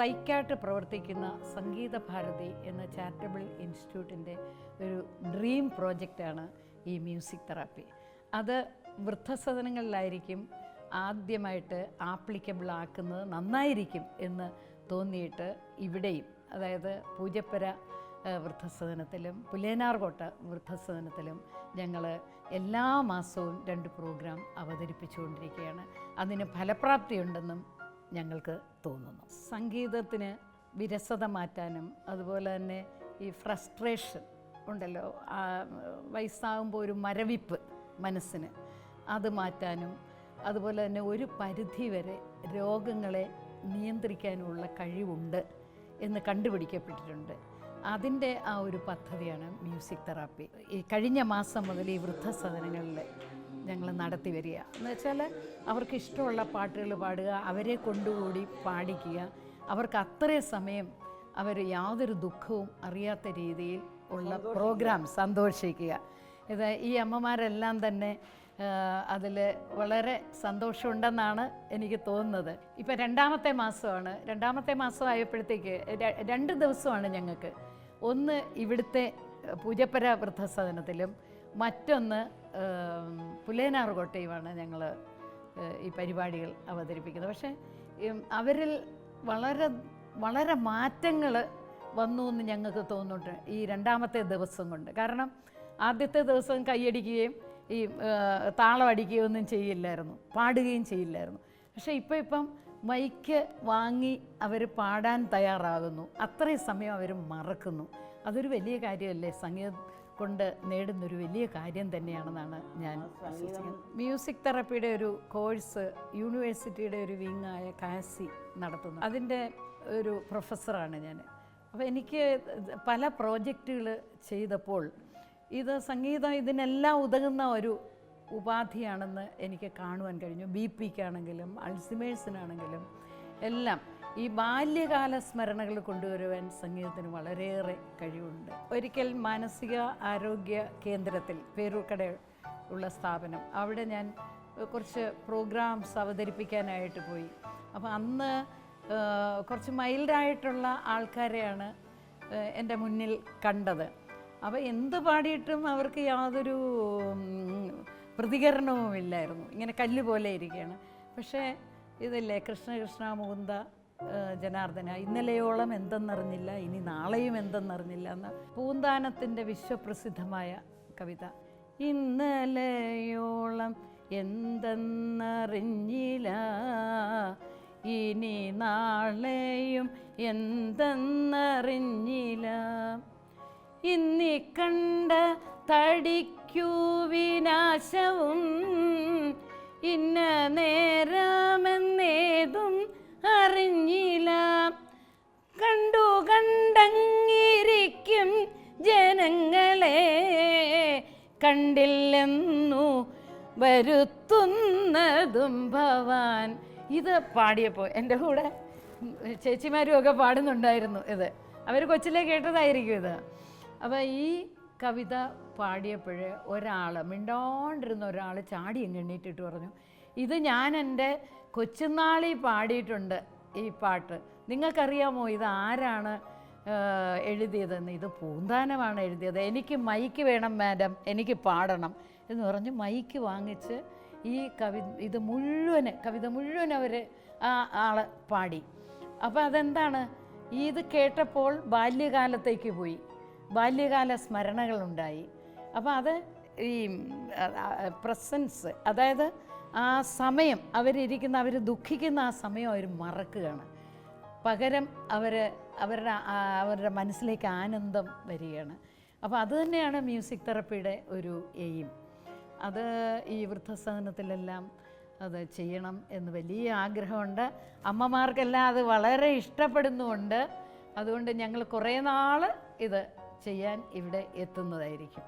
തൈക്കാട്ട് പ്രവർത്തിക്കുന്ന സംഗീത ഭാരതി എന്ന ചാരിറ്റബിൾ ഇൻസ്റ്റിറ്റ്യൂട്ടിൻ്റെ ഒരു ഡ്രീം പ്രോജക്റ്റാണ് ഈ മ്യൂസിക് തെറാപ്പി. അത് വൃദ്ധസദനങ്ങളിലായിരിക്കും ആദ്യമായിട്ട് ആപ്ലിക്കബിൾ ആക്കുന്നത് നന്നായിരിക്കും എന്ന് തോന്നിയിട്ട് ഇവിടെയും, അതായത് പൂജപ്പുര വൃദ്ധസദനത്തിലും പുലേനാർകോട്ട വൃദ്ധസദനത്തിലും ഞങ്ങൾ എല്ലാ മാസവും 2 പ്രോഗ്രാം അവതരിപ്പിച്ചുകൊണ്ടിരിക്കുകയാണ്. അതിന് ഫലപ്രാപ്തിയുണ്ടെന്നും ഞങ്ങൾക്ക് തോന്നുന്നു. സംഗീതത്തിന് വിരസത മാറ്റാനും അതുപോലെ തന്നെ ഈ ഫ്രസ്ട്രേഷൻ ഉണ്ടല്ലോ, വയസ്സാകുമ്പോൾ ഒരു മരവിപ്പ് മനസ്സിന്, അത് മാറ്റാനും അതുപോലെ തന്നെ ഒരു പരിധി വരെ രോഗങ്ങളെ നിയന്ത്രിക്കാനുമുള്ള കഴിവുണ്ട് എന്ന് കണ്ടുപിടിക്കപ്പെട്ടിട്ടുണ്ട്. അതിൻ്റെ ആ ഒരു പദ്ധതിയാണ് മ്യൂസിക് തെറാപ്പി. ഈ കഴിഞ്ഞ മാസം മുതൽ ഈ വൃദ്ധസദനങ്ങളിൽ ഞങ്ങൾ നടത്തി വരിക എന്ന് വെച്ചാൽ അവർക്ക് ഇഷ്ടമുള്ള പാട്ടുകൾ പാടുക, അവരെ കൊണ്ടുകൂടി പാടിക്കുക, അവർക്ക് അത്രയും സമയം അവർ യാതൊരു ദുഃഖവും അറിയാത്ത രീതിയിൽ ഉള്ള പ്രോഗ്രാം സന്തോഷിക്കുക. ഇത് ഈ അമ്മമാരെല്ലാം തന്നെ അതിൽ വളരെ സന്തോഷമുണ്ടെന്നാണ് എനിക്ക് തോന്നുന്നത്. ഇപ്പം രണ്ടാമത്തെ മാസം ആയപ്പോഴത്തേക്ക് 2 ദിവസമാണ് ഞങ്ങൾക്ക്. ഒന്ന് ഇവിടുത്തെ പൂജപ്പുര വൃദ്ധസദനത്തിലും മറ്റൊന്ന് പുലേനാർകോട്ടയുമാണ് ഞങ്ങൾ ഈ പരിപാടികൾ അവതരിപ്പിക്കുന്നത്. പക്ഷേ അവരിൽ വളരെ വളരെ മാറ്റങ്ങൾ വന്നു എന്ന് ഞങ്ങൾക്ക് തോന്നുന്നുണ്ട് ഈ രണ്ടാമത്തെ ദിവസം കൊണ്ട്. കാരണം ആദ്യത്തെ ദിവസം കൈയടിക്കുകയും ഈ താളം അടിക്കുകയോ ഒന്നും ചെയ്യില്ലായിരുന്നു, പാടുകയും ചെയ്യില്ലായിരുന്നു. പക്ഷേ ഇപ്പം മൈക്ക് വാങ്ങി അവർ പാടാൻ തയ്യാറാകുന്നു. അത്രയും സമയം അവർ മറക്കുന്നു. അതൊരു വലിയ കാര്യമല്ലേ, സംഗീതം കൊണ്ട് നേടുന്നൊരു വലിയ കാര്യം തന്നെയാണെന്നാണ് ഞാൻ വിശ്വസിക്കുന്നത്. മ്യൂസിക് തെറാപ്പിയുടെ ഒരു കോഴ്സ് യൂണിവേഴ്സിറ്റിയുടെ ഒരു വിങ്ങായ കാസി നടത്തുന്നു. അതിൻ്റെ ഒരു പ്രൊഫസറാണ് ഞാൻ. അപ്പോൾ എനിക്ക് പല പ്രോജക്റ്റുകൾ ചെയ്തപ്പോൾ ഇത് സംഗീതം ഇതിനെല്ലാം ഉതകുന്ന ഒരു ഉപാധിയാണെന്ന് എനിക്ക് കാണുവാൻ കഴിഞ്ഞു. BPക്കാണെങ്കിലും അൾസിമേഴ്സിനാണെങ്കിലും എല്ലാം ഈ ബാല്യകാല സ്മരണകൾ കൊണ്ടുവരുവാൻ സംഗീതത്തിന് വളരെയേറെ കഴിവുണ്ട്. ഒരിക്കൽ മാനസിക ആരോഗ്യ കേന്ദ്രത്തിൽ, പേരൂർക്കട ഉള്ള സ്ഥാപനം, അവിടെ ഞാൻ കുറച്ച് പ്രോഗ്രാംസ് അവതരിപ്പിക്കാനായിട്ട് പോയി. അപ്പോൾ അന്ന് കുറച്ച് മൈൽഡായിട്ടുള്ള ആൾക്കാരെയാണ് എൻ്റെ മുന്നിൽ കണ്ടത്. അപ്പോൾ എന്ത് പാടിയിട്ടും അവർക്ക് യാതൊരു പ്രതികരണവും ഇല്ലായിരുന്നു, ഇങ്ങനെ കല്ല് പോലെ ഇരിക്കുകയാണ്. പക്ഷേ ഇതില്ലേ, കൃഷ്ണ കൃഷ്ണ മുകുന്ദ ജനാർദ്ദന, ഇന്നലെയോളം എന്തെന്നറിഞ്ഞില്ല ഇനി നാളെയും എന്തെന്നറിഞ്ഞില്ല എന്ന പൂന്താനത്തിൻ്റെ വിശ്വപ്രസിദ്ധമായ കവിത. ഇന്നലെയോളം എന്തെന്നറിഞ്ഞില്ല ഇനി നാളെയും എന്തെന്നറിഞ്ഞില്ല, ഇന്നീ കണ്ട തടിക്കൂ വിനാശവും ഇന്ന നേരമെന്നേതും അറിഞ്ഞില്ല, കണ്ടങ്ങിരിക്കും ജനങ്ങളെ കണ്ടില്ലെന്നു വരുത്തുന്നതും ഭവാൻ. ഇത് പാടിയപ്പോൾ എൻ്റെ കൂടെ ചേച്ചിമാരും ഒക്കെ പാടുന്നുണ്ടായിരുന്നു. ഇത് അവർ കൊച്ചിലെ കേട്ടതായിരിക്കും ഇത്. അപ്പോൾ ഈ കവിത പാടിയപ്പോൾ മിണ്ടാണ്ടിരുന്ന ഒരാൾ ചാടി എണ്ണിട്ടിട്ട് പറഞ്ഞു, ഇത് ഞാൻ എൻ്റെ കൊച്ചുനാളിൽ പാടിയിട്ടുണ്ട് ഈ പാട്ട്, നിങ്ങൾക്കറിയാമോ ഇത് ആരാണ് എഴുതിയതെന്ന്? ഇത് പൂന്താനമാണ് എഴുതിയത്, എനിക്ക് മൈക്ക് വേണം മാഡം, എനിക്ക് പാടണം എന്ന് പറഞ്ഞ് മൈക്ക് വാങ്ങിച്ച് ഈ കവിത മുഴുവൻ അവർ ആ ആള് പാടി. അപ്പോൾ അതെന്താണ്, ഇത് കേട്ടപ്പോൾ ബാല്യകാലത്തേക്ക് പോയി, ബാല്യകാല സ്മരണകളുണ്ടായി. അപ്പോൾ അത് ഈ പ്രസൻസ്, അതായത് ആ സമയം അവർ ദുഃഖിക്കുന്ന ആ സമയം അവർ മറക്കുകയാണ്. പകരം അവരുടെ മനസ്സിലേക്ക് ആനന്ദം വരികയാണ്. അപ്പോൾ അതുതന്നെയാണ് മ്യൂസിക് തെറാപ്പിയുടെ ഒരു എയിം. അത് ഈ വൃദ്ധസദനത്തിലെല്ലാം അത് ചെയ്യണം എന്ന് വലിയ ആഗ്രഹമുണ്ട്. അമ്മമാർക്കെല്ലാം അത് വളരെ ഇഷ്ടപ്പെടുന്നുമുണ്ട്. അതുകൊണ്ട് ഞങ്ങൾ കുറേ നാൾ ഇത് ചെയ്യാൻ ഇവിടെ എത്തുന്നതായിരിക്കും.